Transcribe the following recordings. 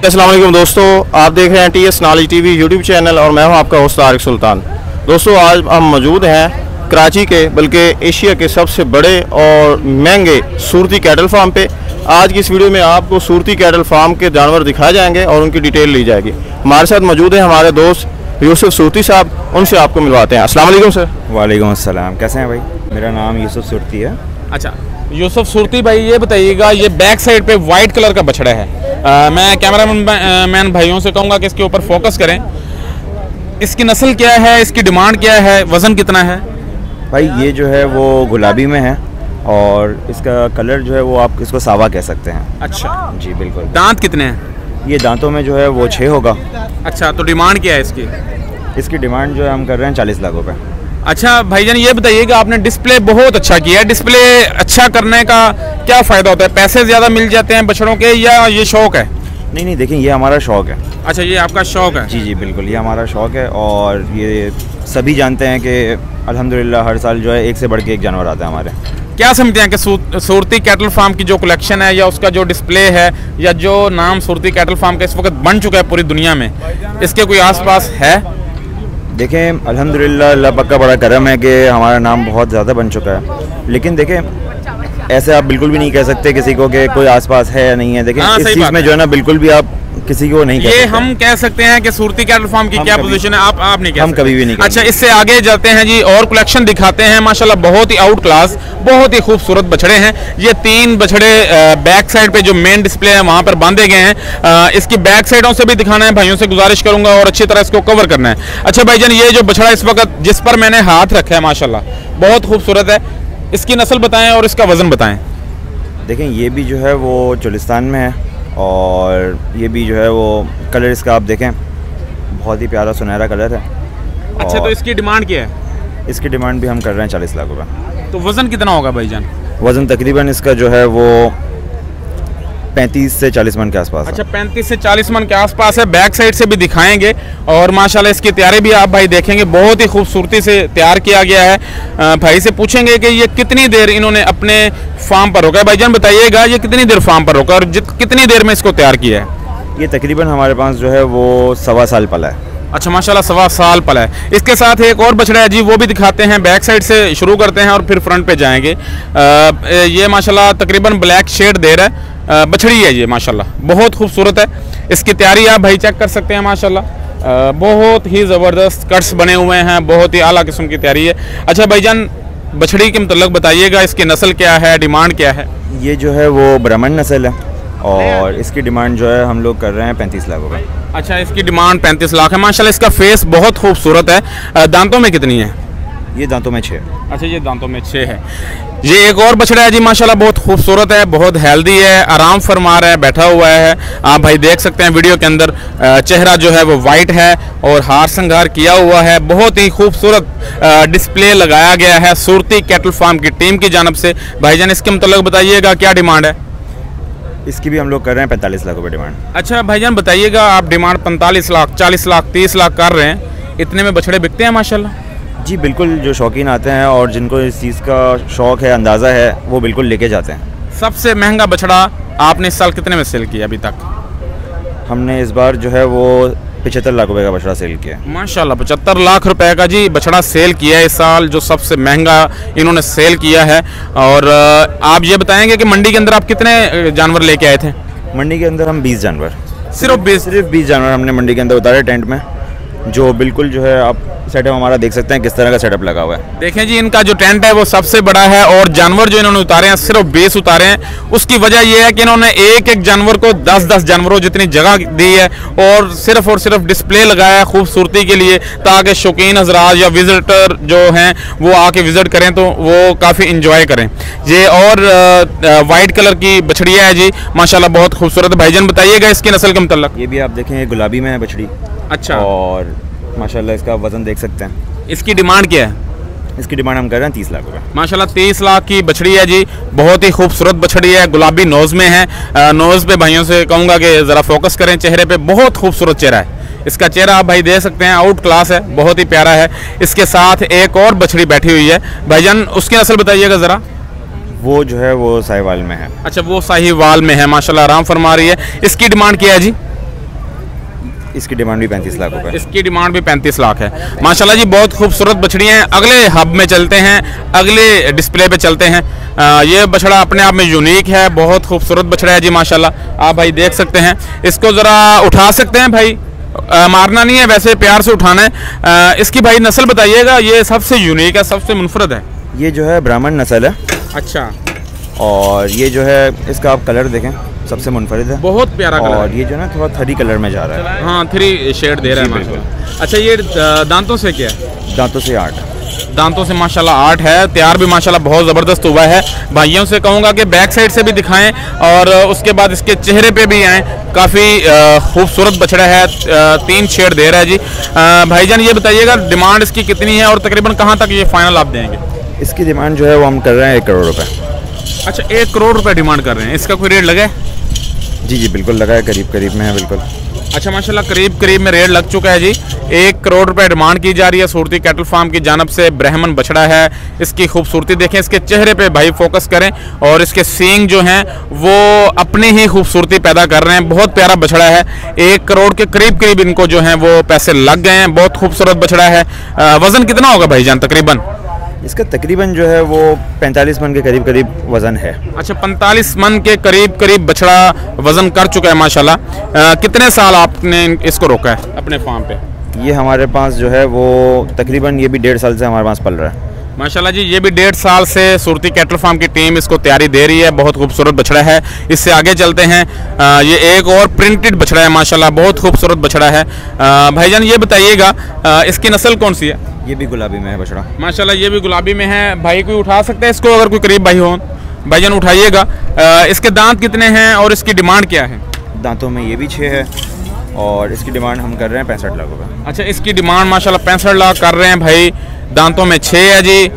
अस्सलाम वालेकुम दोस्तों, आप देख रहे हैं TS knowledge TV YouTube channel और मैं हूं आपका होस्ट तारिक सुल्तान। दोस्तों, आज हम मौजूद हैं कराची के बल्कि एशिया के सबसे बड़े और महंगे सूरती कैटल फार्म पे। आज की इस वीडियो में आपको सूरती कैटल फार्म के जानवर दिखाए जाएंगे और उनकी डिटेल ली जाएगी। हमारे साथ मौजूद है हमारे दोस्त यूसुफ सूरती साहब, उनसे आपको मिलवाते हैं। अस्सलाम वालेकुम सर। वालेकुम अस्सलाम, कैसे हैं भाई? मेरा नाम यूसुफ सूरती है। अच्छा यूसुफ सूरती भाई, ये बताइएगा, ये बैक साइड पे वाइट कलर का बछड़ा है। मैं कैमरामैन भाइयों से कहूँगा कि इसके ऊपर फोकस करें। इसकी नस्ल क्या है, इसकी डिमांड क्या है, वज़न कितना है? भाई ये जो है वो गुलाबी में है और इसका कलर जो है वो आप इसको सावा कह सकते हैं। अच्छा जी बिल्कुल। दांत कितने हैं? ये दांतों में जो है वो 6 होगा। अच्छा, तो डिमांड क्या है इसकी? इसकी डिमांड जो है हम कर रहे हैं 40 लाख रुपए। अच्छा भाईजान, ये बताइएगा, आपने डिस्प्ले बहुत अच्छा किया है। डिस्प्ले अच्छा करने का क्या फ़ायदा होता है? पैसे ज़्यादा मिल जाते हैं बछड़ों के या ये शौक़ है? नहीं, देखिए ये हमारा शौक़ है। अच्छा, ये आपका शौक़ है? जी बिल्कुल, ये हमारा शौक़ है और ये सभी जानते हैं कि अल्हम्दुलिल्लाह हर साल जो है एक से बढ़ के एक जानवर आता है हमारे। क्या समझते हैं कि सूरती कैटल फार्म की जो कलेक्शन है या उसका जो डिस्प्ले है या जो नाम सूरती कैटल फार्म का इस वक्त बन चुका है पूरी दुनिया में, इसके कोई आसपास है? देखें अल्हम्दुलिल्लाह अल्लाह पाक का बड़ा करम है कि हमारा नाम बहुत ज़्यादा बन चुका है। लेकिन देखें ऐसे आप बिल्कुल भी नहीं कह सकते किसी को कि कोई आसपास है या नहीं है। देखें इस चीज़ में जो है ना बिल्कुल भी आप किसी को नहीं कह सकते। हम कह सकते हैं कि सूरती कैटल फार्म की क्या पोजीशन है, आप नहीं कह सकते। हम कभी भी नहीं। अच्छा, इससे आगे जाते हैं जी और कलेक्शन दिखाते हैं। माशाल्लाह बहुत ही आउट क्लास, बहुत ही खूबसूरत बछड़े हैं। ये 3 बछड़े बैक साइड पे जो मेन डिस्प्ले है वहाँ पर बांधे गए हैं। इसकी बैक साइडों से भी दिखाना है, भाइयों से गुजारिश करूंगा, और अच्छी तरह इसको कवर करना है। अच्छा भाईजान, ये जो बछड़ा इस वक्त जिस पर मैंने हाथ रखा है माशाल्लाह बहुत खूबसूरत है, इसकी नस्ल बताएं और इसका वजन बताएं। देखें ये भी जो है वो चोलिस्तान में है और ये भी जो है वो कलर इसका आप देखें बहुत ही प्यारा सुनहरा कलर है। अच्छा, तो इसकी डिमांड क्या है? इसकी डिमांड भी हम कर रहे हैं 40 लाख रुपए। तो वज़न कितना होगा भाईजान? वज़न तकरीबन इसका जो है वो 35 से 40 मन के आसपास। अच्छा, 35 से 40 मन के आसपास है। बैक साइड से भी दिखाएंगे और माशाल्लाह इसकी तैयारी भी आप भाई देखेंगे, बहुत ही खूबसूरती से तैयार किया गया है। भाई से पूछेंगे कि ये कितनी देर इन्होंने अपने फार्म पर रोका है। भाईजान बताइएगा, ये कितनी देर फार्म पर रोका और कितनी देर में इसको तैयार किया है? ये तकरीबन हमारे पास जो है वो 1.25 साल पला है। अच्छा माशाल्लाह, 1.25 साल पला है। इसके साथ एक और बछड़ा है जी, वो भी दिखाते हैं। बैक साइड से शुरू करते हैं और फिर फ्रंट पे जाएंगे। ये माशाल्लाह तकरीबन ब्लैक शेड दे रहा है, बछड़ी है ये माशाल्लाह, बहुत खूबसूरत है। इसकी तैयारी आप भाई चेक कर सकते हैं माशाल्लाह, बहुत ही ज़बरदस्त कट्स बने हुए हैं, बहुत ही आला किस्म की तैयारी है। अच्छा भाईजान, बछड़ी के मतलब बताइएगा, इसकी नस्ल क्या है, डिमांड क्या है? ये जो है वो ब्राह्मण नस्ल है और इसकी डिमांड जो है हम लोग कर रहे हैं 35 लाख रुपए। अच्छा, इसकी डिमांड 35 लाख है। माशाल्लाह इसका फेस बहुत खूबसूरत है। दांतों में कितनी है? ये दांतों में 6। अच्छा, ये दांतों में 6 है। ये एक और बछड़ा है जी, माशाल्लाह बहुत खूबसूरत है, बहुत हेल्दी है, आराम फरमा रहा है, बैठा हुआ है। आप भाई देख सकते हैं वीडियो के अंदर, चेहरा जो है वो वाइट है और हार श्रृंगार किया हुआ है। बहुत ही खूबसूरत डिस्प्ले लगाया गया है सूरती कैटल फार्म की टीम की जानब से। भाईजान इसके मतलब बताइएगा क्या डिमांड है? इसकी भी हम लोग कर रहे हैं 45 लाख रुपए डिमांड। अच्छा भाईजान बताइएगा, आप डिमांड 45 लाख, 40 लाख, 30 लाख कर रहे हैं, इतने में बछड़े बिकते हैं माशाल्लाह? जी बिल्कुल, जो शौकीन आते हैं और जिनको इस चीज़ का शौक़ है, अंदाज़ा है, वो बिल्कुल लेके जाते हैं। सबसे महंगा बछड़ा आपने इस साल कितने में सेल किया अभी तक? हमने इस बार जो है वो 75 लाख रुपए का बछड़ा सेल किया। माशाल्लाह 75 लाख रुपए का जी बछड़ा सेल किया है इस साल, जो सबसे महंगा इन्होंने सेल किया है। और आप ये बताएंगे कि मंडी के अंदर आप कितने जानवर लेके आए थे? मंडी के अंदर हम 20 जानवर, सिर्फ 20 जानवर हमने मंडी के अंदर उतारे टेंट में, जो बिल्कुल जो है आप सेटअप हमारा देख सकते हैं किस तरह का सेटअप लगा हुआ है। देखें जी, इनका जो टेंट है वो सबसे बड़ा है और जानवर जो इन्होंने उतारे हैं सिर्फ 20 उतारे हैं। उसकी वजह यह है कि इन्होंने एक एक जानवर को 10-10 जानवरों जितनी जगह दी है और सिर्फ डिस्प्ले लगाया है खूबसूरती के लिए, ताकि शौकीन हजरात या विजिटर जो हैं वो आके विजिट करें तो वो काफ़ी इंजॉय करें। ये और वाइट कलर की बछड़िया है जी, माशाल्लाह बहुत खूबसूरत। भाईजान बताइएगा इसकी नस्ल के मतलब। ये भी आप देखें, ये गुलाबी में है बछड़ी। अच्छा, और माशाल्लाह इसका वज़न देख सकते हैं। इसकी डिमांड क्या है? इसकी डिमांड हम कर रहे हैं 30 लाख रुपए। माशाल्लाह 30 लाख की बछड़ी है जी, बहुत ही खूबसूरत बछड़ी है, गुलाबी नोज़ में है। नोज़ पे भाइयों से कहूँगा कि ज़रा फोकस करें, चेहरे पे बहुत खूबसूरत चेहरा है। इसका चेहरा आप भाई देख सकते हैं, आउट क्लास है, बहुत ही प्यारा है। इसके साथ एक और बछड़ी बैठी हुई है। भाईजान उसकी नस्ल बताइएगा ज़रा। वो जो है वो साहिवाल में है। अच्छा, वो साहिवाल में है, माशाल्लाह आराम फरमा रही है। इसकी डिमांड क्या है जी? इसकी डिमांड भी 35 लाख रुपए। इसकी डिमांड भी 35 लाख है। माशाल्लाह जी, बहुत खूबसूरत बछड़ियाँ हैं। अगले हब में चलते हैं, अगले डिस्प्ले पे चलते हैं। ये बछड़ा अपने आप में यूनिक है, बहुत खूबसूरत बछड़ा है जी माशाल्लाह। आप भाई देख सकते हैं, इसको ज़रा उठा सकते हैं भाई, मारना नहीं है, वैसे प्यार से उठाना है। इसकी भाई नस्ल बताइएगा, ये सबसे यूनिक है, सबसे मुनफरद है। ये जो है ब्राह्मण नस्ल है। अच्छा, और ये जो है इसका आप कलर देखें, सबसे मुनफरिद है, बहुत प्यारा कलर। और ये जो है ना थोड़ा 3 कलर में जा रहा है। हाँ, 3 शेड दे रहा है माशाल्लाह। अच्छा, ये दांतों से क्या है? दांतों से 8। दांतों से माशाल्लाह 8 है। तैयार भी माशाल्लाह बहुत ज़बरदस्त हुआ है। भाइयों से कहूँगा कि बैक साइड से भी दिखाएं और उसके बाद इसके चेहरे पे भी आएँ। काफ़ी खूबसूरत बछड़ा है, 3 शेड दे रहा है जी। भाईजान ये बताइएगा डिमांड इसकी कितनी है और तकरीबन कहाँ तक ये फाइनल आप देंगे? इसकी डिमांड जो है वो हम कर रहे हैं 1 करोड़ रुपए। अच्छा, 1 करोड़ रुपए डिमांड कर रहे हैं। इसका कोई रेट लगा है? जी बिल्कुल लगा है, करीब करीब में है बिल्कुल। अच्छा माशाल्लाह, करीब करीब में रेट लग चुका है जी। 1 करोड़ रुपए डिमांड की जा रही है। सूरती कैटल फार्म की जानब से ब्राह्मण बछड़ा है। इसकी खूबसूरती देखें, इसके चेहरे पे भाई फोकस करें और इसके सींग जो हैं वो अपनी ही खूबसूरती पैदा कर रहे हैं। बहुत प्यारा बछड़ा है। 1 करोड़ के करीब करीब इनको जो है वो पैसे लग गए हैं। बहुत खूबसूरत बछड़ा है। वज़न कितना होगा भाईजान तकरीबन? इसका तकरीबन जो है वो 45 मन के करीब करीब वज़न है। अच्छा, 45 मन के करीब करीब बछड़ा वज़न कर चुका है माशाल्लाह। कितने साल आपने इसको रोका है अपने फार्म पे? ये हमारे पास जो है वो तकरीबन ये भी 1.5 साल से हमारे पास पल रहा है। माशाल्लाह जी, ये भी 1.5 साल से सूरती कैटल फार्म की टीम इसको तैयारी दे रही है। बहुत खूबसूरत बछड़ा है। इससे आगे चलते हैं। ये एक और प्रिंटेड बछड़ा है माशाल्लाह, बहुत खूबसूरत बछड़ा है। भाईजान ये बताइएगा इसकी नस्ल कौन सी है? ये भी गुलाबी में है बछड़ा माशाल्लाह, ये भी गुलाबी में है। भाई कोई उठा सकते हैं इसको, अगर कोई करीब भाई हो? भाईजान उठाइएगा। इसके दांत कितने हैं और इसकी डिमांड क्या है? दांतों में ये भी 6 है और इसकी डिमांड हम कर रहे हैं 65 लाख रुपये। अच्छा, इसकी डिमांड माशाल्लाह 65 लाख कर रहे हैं भाई। दांतों में 6 है जी।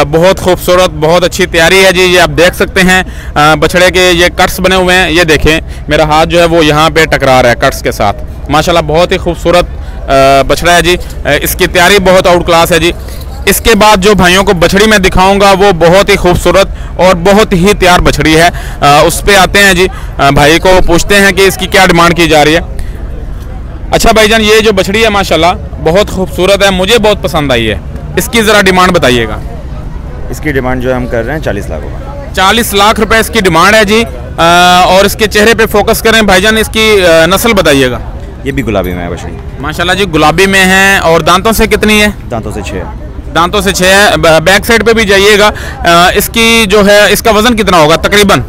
बहुत खूबसूरत, बहुत अच्छी तैयारी है जी। ये आप देख सकते हैं बछड़े के ये कट्स बने हुए हैं। ये देखें, मेरा हाथ जो है वो यहाँ पे टकरा रहा है कट्स के साथ। माशाल्लाह बहुत ही खूबसूरत बछड़ा है जी। इसकी तैयारी बहुत आउट क्लास है जी। इसके बाद जो भाइयों को बछड़ी मैं दिखाऊंगा वो बहुत ही खूबसूरत और बहुत ही तैयार बछड़ी है। उस पर आते हैं जी। भाई को पूछते हैं कि इसकी क्या डिमांड की जा रही है। अच्छा भाईजान, ये जो बछड़ी है माशाल्लाह बहुत खूबसूरत है, मुझे बहुत पसंद आई है। इसकी ज़रा डिमांड बताइएगा। इसकी डिमांड जो है हम कर रहे हैं 40 लाख रुपये। 40 लाख रुपए इसकी डिमांड है जी। और इसके चेहरे पे फोकस करें भाईजान, इसकी नस्ल बताइएगा। ये भी गुलाबी में है बछड़ी माशाल्लाह जी, गुलाबी में है। और दांतों से कितनी है? दांतों से 6 है। दांतों से 6 है। बैक साइड पे भी जाइएगा। इसकी जो है इसका वजन कितना होगा तकरीबन?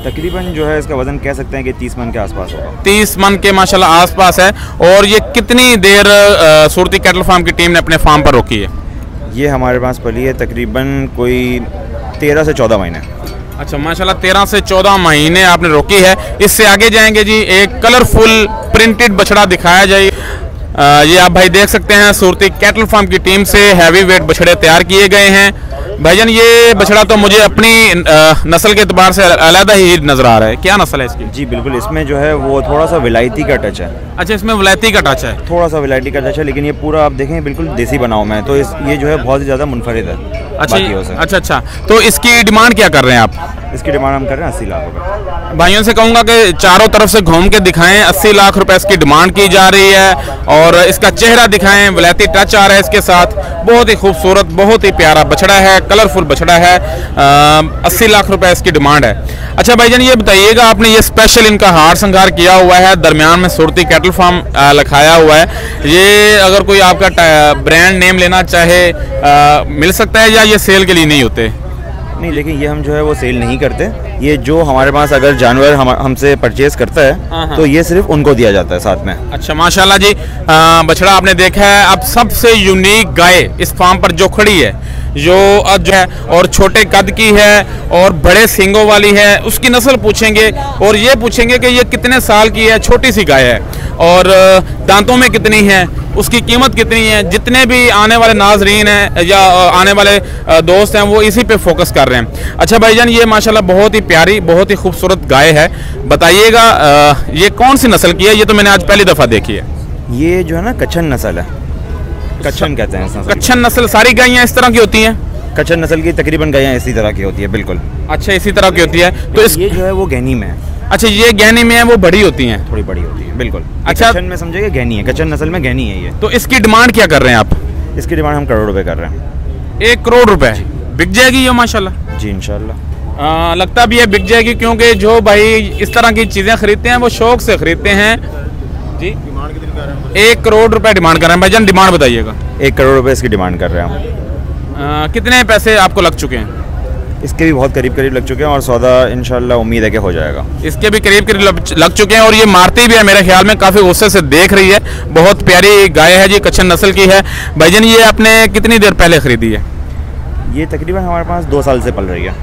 तकरीबन जो है इसका वजन कह सकते हैं कि 30 मन के आसपास होगा। 30 मन के माशाल्लाह आसपास है। और ये कितनी देर सूरती कैटल फार्म की टीम ने अपने फार्म पर रोकी है? ये हमारे पास पली है तकरीबन कोई 13 से 14 महीने। अच्छा माशाल्लाह, 13 से 14 महीने आपने रोकी है। इससे आगे जाएंगे जी, एक कलरफुल प्रिंटेड बछड़ा दिखाया जाए। ये आप भाई देख सकते हैं, सूरती कैटल फार्म की टीम से हैवी वेट बछड़े तैयार किए गए हैं। भाईजान ये बछड़ा तो मुझे अपनी नस्ल के एतबार से अलग ही नजर आ रहा है। क्या नस्ल है इसकी? जी बिल्कुल, इसमें जो है वो थोड़ा सा विलायती का टच है। अच्छा, इसमें विलायती का टच है, थोड़ा सा विलायती का टच है, लेकिन ये पूरा आप देखें बिल्कुल देसी बनाव में है। तो ये जो है बहुत ही ज़्यादा मुनफरिद है। अच्छा अच्छा, तो इसकी डिमांड क्या कर रहे हैं आप? इसकी डिमांड हम कर रहे हैं 80 लाख रुपए। भाइयों से कहूँगा कि चारों तरफ से घूम के दिखाएं। 80 लाख रुपए इसकी डिमांड की जा रही है। और इसका चेहरा दिखाएं, विलायती टच आ रहा है इसके साथ। बहुत ही खूबसूरत, बहुत ही प्यारा बछड़ा है, कलरफुल बछड़ा है। 80 लाख रुपए इसकी डिमांड है। अच्छा भाईजान ये बताइएगा, आपने ये स्पेशल इनका हार श्रृंगार किया हुआ है, दरमियान में सूरती कैटल फार्म लिखाया हुआ है। ये अगर कोई आपका ब्रांड नेम लेना चाहे मिल सकता है या ये सेल के लिए नहीं होते? नहीं, लेकिन ये हम जो है वो सेल नहीं करते। ये जो हमारे पास अगर जानवर हमसे परचेज करता है तो ये सिर्फ उनको दिया जाता है साथ में। अच्छा माशाल्लाह जी, बछड़ा आपने देखा है। अब सबसे यूनिक गाय इस फार्म पर जो खड़ी है, जो है और छोटे कद की है और बड़े सींगों वाली है, उसकी नस्ल पूछेंगे और ये पूछेंगे कि ये कितने साल की है। छोटी सी गाय है और दांतों में कितनी है, उसकी कीमत कितनी है। जितने भी आने वाले नाजरीन हैं या आने वाले दोस्त हैं वो इसी पे फोकस कर रहे हैं। अच्छा भाईजान, ये माशाल्लाह बहुत ही प्यारी, बहुत ही खूबसूरत गाय है। बताइएगा ये कौन सी नस्ल की है? ये तो मैंने आज पहली दफ़ा देखी है। ये जो है ना कच्छन नस्ल है, कच्छन कहते हैं इस नस्ल। कच्छन नस्ल सारी गायें इस तरह की होती हैं? कच्छन नस्ल की तकरीबन गायें इसी तरह की होती है, बिल्कुल। अच्छा, इसी तरह की होती है। तो इस ये जो है वो गहनी में है। अच्छा, ये गहनी में है, वो बड़ी होती हैं? थोड़ी बड़ी होती है, बिल्कुल। अच्छा, कच्छन में समझिए गहनी है, कच्छन नस्ल में गहनी है ये। तो इसकी डिमांड क्या कर रहे हैं आप? इसकी डिमांड हम करोड़ रुपए कर रहे हैं। 1 करोड़ रुपए बिक जाएगी ये माशाल्लाह? जी इंशाल्लाह। लगता भी है बिक जाएगी, क्योंकि जो भाई इस तरह की चीज़ें खरीदते हैं वो शौक से खरीदते हैं जी। 1 करोड़ रुपए डिमांड कर रहे हैं भाईजान, डिमांड बताइएगा। 1 करोड़ रुपए इसकी डिमांड कर रहे हैं हम। कितने पैसे आपको लग चुके हैं? इसके भी बहुत करीब करीब लग चुके हैं और सौदा इंशाल्लाह उम्मीद है कि हो जाएगा। इसके भी करीब करीब लग चुके हैं और ये मारती भी है मेरे ख्याल में, काफ़ी गुस्से से देख रही है। बहुत प्यारी गाय है जी, कच्छन नस्ल की है। भाईजान ये आपने कितनी देर पहले खरीदी है? ये तकरीबन हमारे पास 2 साल से पल रही है।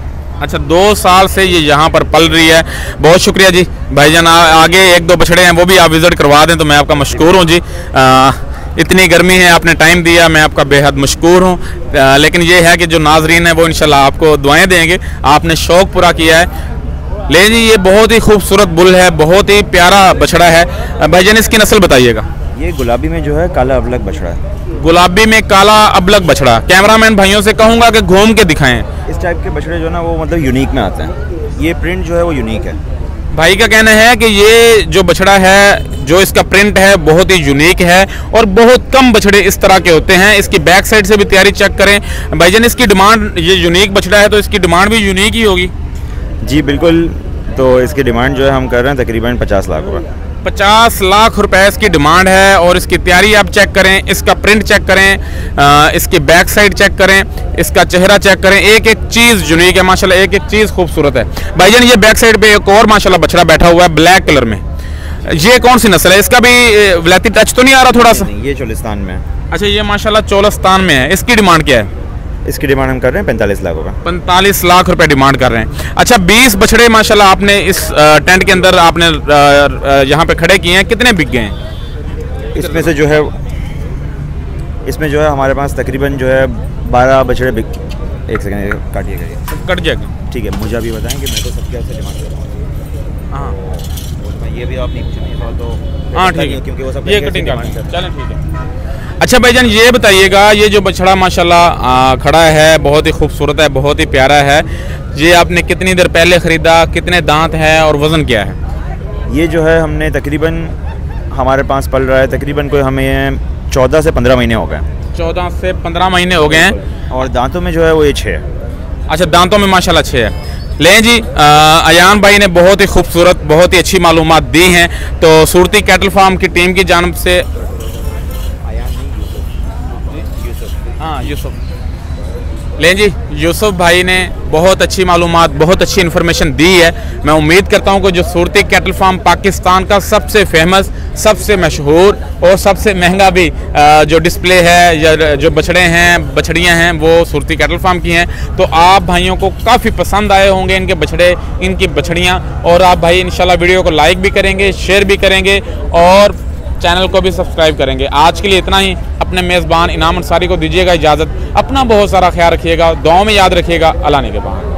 अच्छा, 2 साल से ये यहाँ पर पल रही है। बहुत शुक्रिया जी भाईजान। आगे 1-2 बछड़े हैं वो भी आप विज़िट करवा दें तो मैं आपका मशकूर हूँ जी। इतनी गर्मी है, आपने टाइम दिया, मैं आपका बेहद मशकूर हूँ। लेकिन ये है कि जो नाजरीन है वो इंशाल्लाह आपको दुआएं देंगे, आपने शौक़ पूरा किया है। ले जी, ये बहुत ही खूबसूरत बुल है, बहुत ही प्यारा बछड़ा है। भाईजान इसकी नस्ल बताइएगा। ये गुलाबी में जो है काला अबलग बछड़ा है। गुलाबी में काला अबलग बछड़ा। कैमरामैन भाइयों से कहूँगा कि घूम के दिखाएं। इस टाइप के बछड़े जो है ना वो मतलब यूनिक में आते हैं। ये प्रिंट जो है वो यूनिक है। भाई का कहना है कि ये जो बछड़ा है, जो इसका प्रिंट है बहुत ही यूनिक है और बहुत कम बछड़े इस तरह के होते हैं। इसकी बैक साइड से भी तैयारी चेक करें भाईजान। इसकी डिमांड, ये यूनिक बछड़ा है तो इसकी डिमांड भी यूनिक ही होगी? जी बिल्कुल। तो इसकी डिमांड जो है हम कर रहे हैं तकरीबन 50 लाख रुपये। 50 लाख रुपए इसकी डिमांड है और इसकी तैयारी आप चेक करें, इसका प्रिंट चेक करें, इसकी बैक साइड चेक करें, इसका चेहरा चेक करें। एक एक चीज़ यूनिक है माशाल्लाह, एक एक चीज़ खूबसूरत है। भाईजान ये बैक साइड पे एक और माशाल्लाह बछड़ा बैठा हुआ है ब्लैक कलर में। ये कौन सी नस्ल है? इसका भी वलायती टच तो नहीं आ रहा थोड़ा सा? ये चोलिस्तान में है। अच्छा, ये माशाल्लाह चोलिस्तान में है। इसकी डिमांड क्या है? इसकी डिमांड हम कर रहे हैं 45 लाख रुपये। 45 लाख रुपए डिमांड कर रहे हैं। अच्छा, 20 बछड़े माशाल्लाह आपने इस टेंट के अंदर आपने यहाँ पे खड़े किए हैं, कितने बिक गए हैं? इसमें से जो है, इसमें जो है हमारे पास तकरीबन जो है 12 बछड़े बिक। एक सेकंड काटिएगा, ये कट जाएगा। ठीक है। मुझे अभी बताएं कि मैं तो सबके से डिमांड कर रहा हूँ। हाँ, ये भी आप नहीं पूछेंगे सवाल तो। हाँ ठीक है, क्योंकि वो सब ये कटिंग कर चलें, ठीक है। अच्छा भाईजान ये बताइएगा, ये जो बछड़ा माशाल्लाह खड़ा है बहुत ही खूबसूरत है, बहुत ही प्यारा है। ये आपने कितनी देर पहले ख़रीदा, कितने दांत हैं और वज़न क्या है? ये जो है हमने तकरीबन, हमारे पास पल रहा है तकरीबन कोई हमें 14 से 15 महीने हो गए। 14 से 15 महीने हो गए हैं। और दांतों में जो है वो ये 6 है। अच्छा, दांतों में माशाल्लाह 6 है। लें जी, अयान भाई ने बहुत ही खूबसूरत, बहुत ही अच्छी मालूमात दी हैं। तो सूरती कैटल फार्म की टीम की जानिब से, हाँ यूसुफ, लें जी, यूसुफ भाई ने बहुत अच्छी मालूमात, बहुत अच्छी इन्फॉर्मेशन दी है। मैं उम्मीद करता हूँ कि जो सूरती कैटल फार्म पाकिस्तान का सबसे फेमस, सबसे मशहूर और सबसे महंगा भी जो डिस्प्ले है या जो बछड़े हैं, बछड़ियाँ हैं, वो सूरती कैटल फार्म की हैं। तो आप भाइयों को काफ़ी पसंद आए होंगे इनके बछड़े, इनकी बछड़ियाँ। और आप भाई इंशाल्लाह वीडियो को लाइक भी करेंगे, शेयर भी करेंगे और चैनल को भी सब्सक्राइब करेंगे। आज के लिए इतना ही। अपने मेज़बान इनाम अंसारी को दीजिएगा इजाज़त। अपना बहुत सारा ख्याल रखिएगा, दुआओं में याद रखिएगा। अल्लाह ने के बाद।